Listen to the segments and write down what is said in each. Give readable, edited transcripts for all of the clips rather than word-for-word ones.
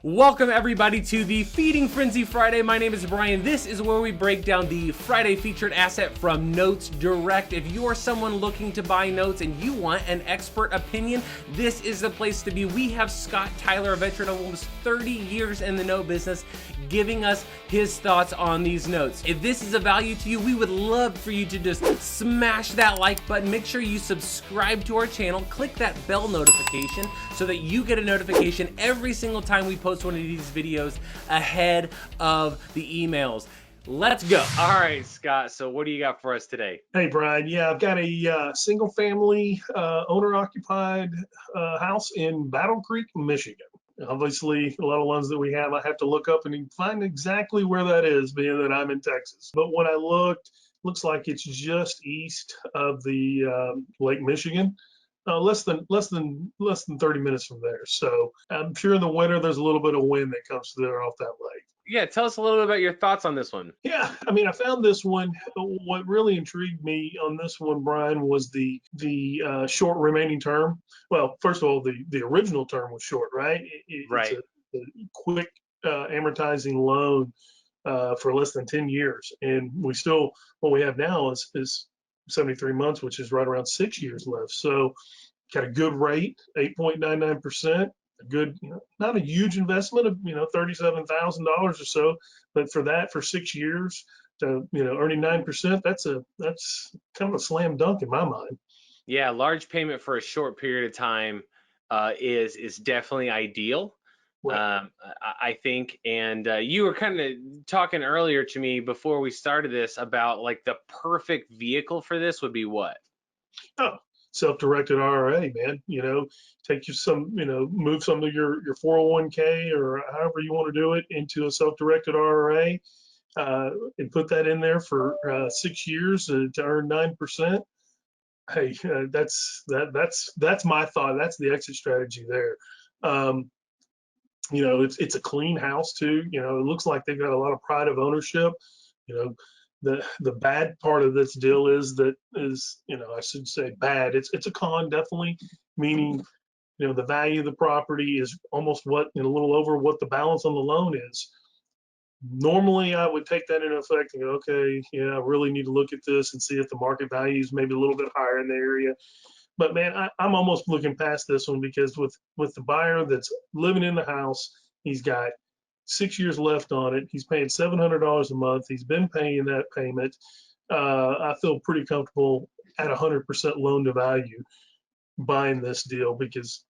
Welcome everybody to the Feeding Frenzy Friday. My name is Brian. This is where we break down the Friday featured asset from Notes Direct. If you're someone looking to buy notes and you want an expert opinion, this is the place to be. We have Scott Tyler, a veteran of almost 30 years in the note business, giving us his thoughts on these notes. If this is a value to you, we would love for you to just smash that like button. Make sure you subscribe to our channel, click that bell notification so that you get a notification every single time we post one of these videos ahead of the emails. Let's go. All right, Scott, so what do you got for us today? Hey, Brian. Yeah, I've got a single family owner-occupied house in Battle Creek, Michigan. Obviously, a lot of ones that we have, I have to look up and find exactly where that is, being that I'm in Texas. But when I looked, looks like it's just east of the Lake Michigan. Less than 30 minutes from there. So I'm sure in the winter there's a little bit of wind that comes through there off that lake. Yeah, tell us a little bit about your thoughts on this one. Yeah, I mean, I found this one. What really intrigued me on this one, Brian, was the short remaining term. Well, first of all, the original term was short, right? Right. It's a quick amortizing loan for less than 10 years, and what we have now is 73 months, which is right around 6 years left. So got a good rate, 8.99%, a good, not a huge investment of, $37,000 or so, but for 6 years to, earning 9%, that's kind of a slam dunk in my mind. Yeah, large payment for a short period of time is definitely ideal. Right. I think, and you were kind of talking earlier to me before we started this about like the perfect vehicle for this would be what? Oh, self-directed IRA, man. Take move some of your 401k or however you want to do it into a self-directed IRA, and put that in there for 6 years to earn 9%. Hey, that's my thought. That's the exit strategy there. It's a clean house too. It looks like they've got a lot of pride of ownership. The bad part of this deal is, I should say bad. It's a con, definitely, meaning, the value of the property is almost a little over what the balance on the loan is. Normally, I would take that into effect and go, okay, yeah, I really need to look at this and see if the market value is maybe a little bit higher in the area. But man, I'm almost looking past this one, because with the buyer that's living in the house, he's got 6 years left on it. He's paying $700 a month. He's been paying that payment. I feel pretty comfortable at 100% loan to value buying this deal, because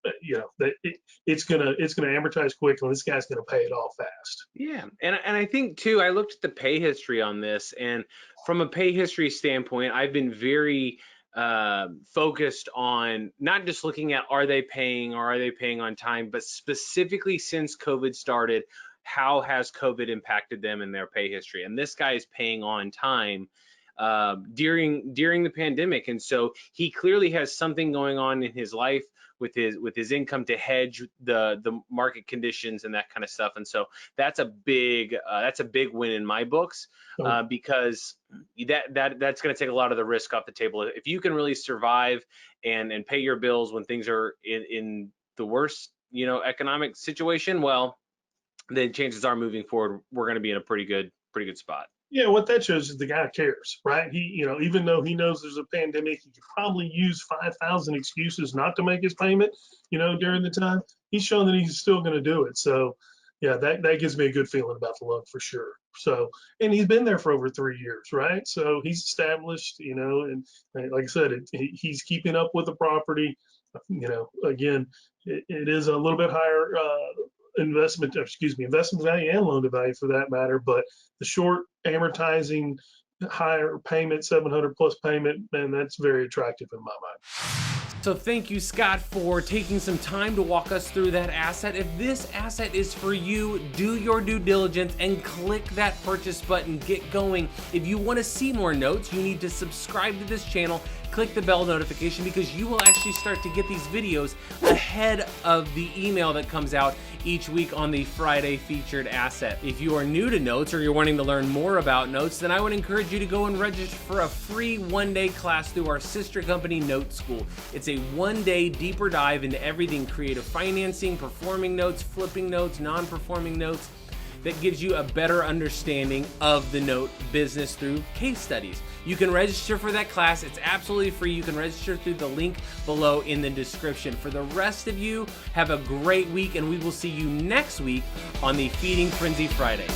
it's gonna amortize quickly. This guy's gonna pay it off fast. Yeah, and I think too, I looked at the pay history on this, and from a pay history standpoint, I've been very focused on not just looking at are they paying on time, but specifically since COVID started, how has COVID impacted them in their pay history? And this guy is paying on time during the pandemic, and so he clearly has something going on in his life with his income to hedge the market conditions and that kind of stuff. And so that's a big win in my books, because that's going to take a lot of the risk off the table. If you can really survive and pay your bills when things are in the worst economic situation, well, then chances are moving forward we're going to be in a pretty good spot. Yeah, what that shows is the guy cares, right? He, even though he knows there's a pandemic, he could probably use 5,000 excuses not to make his payment, during the time. He's shown that he's still going to do it. So, yeah, that gives me a good feeling about the loan for sure. So, and he's been there for over 3 years, right? So he's established, and like I said, he's keeping up with the property. Again, it is a little bit higher investment value and loan to value for that matter, but the short amortizing higher payment, 700 plus payment, man, that's very attractive in my mind. So thank you, Scott, for taking some time to walk us through that asset. If this asset is for you, do your due diligence and click that purchase button. Get going. If you want to see more notes, you need to subscribe to this channel, click the bell notification, because you will actually start to get these videos ahead of the email that comes out each week on the Friday featured asset. If you are new to notes or you're wanting to learn more about notes, then I would encourage you to go and register for a free one-day class through our sister company, Note School. It's a a one-day deeper dive into everything creative financing, performing notes, flipping notes, non-performing notes, that gives you a better understanding of the note business through case studies. You can register for that class. It's absolutely free. You can register through the link below in the description. For the rest of you, have a great week, and we will see you next week on the Feeding Frenzy Friday.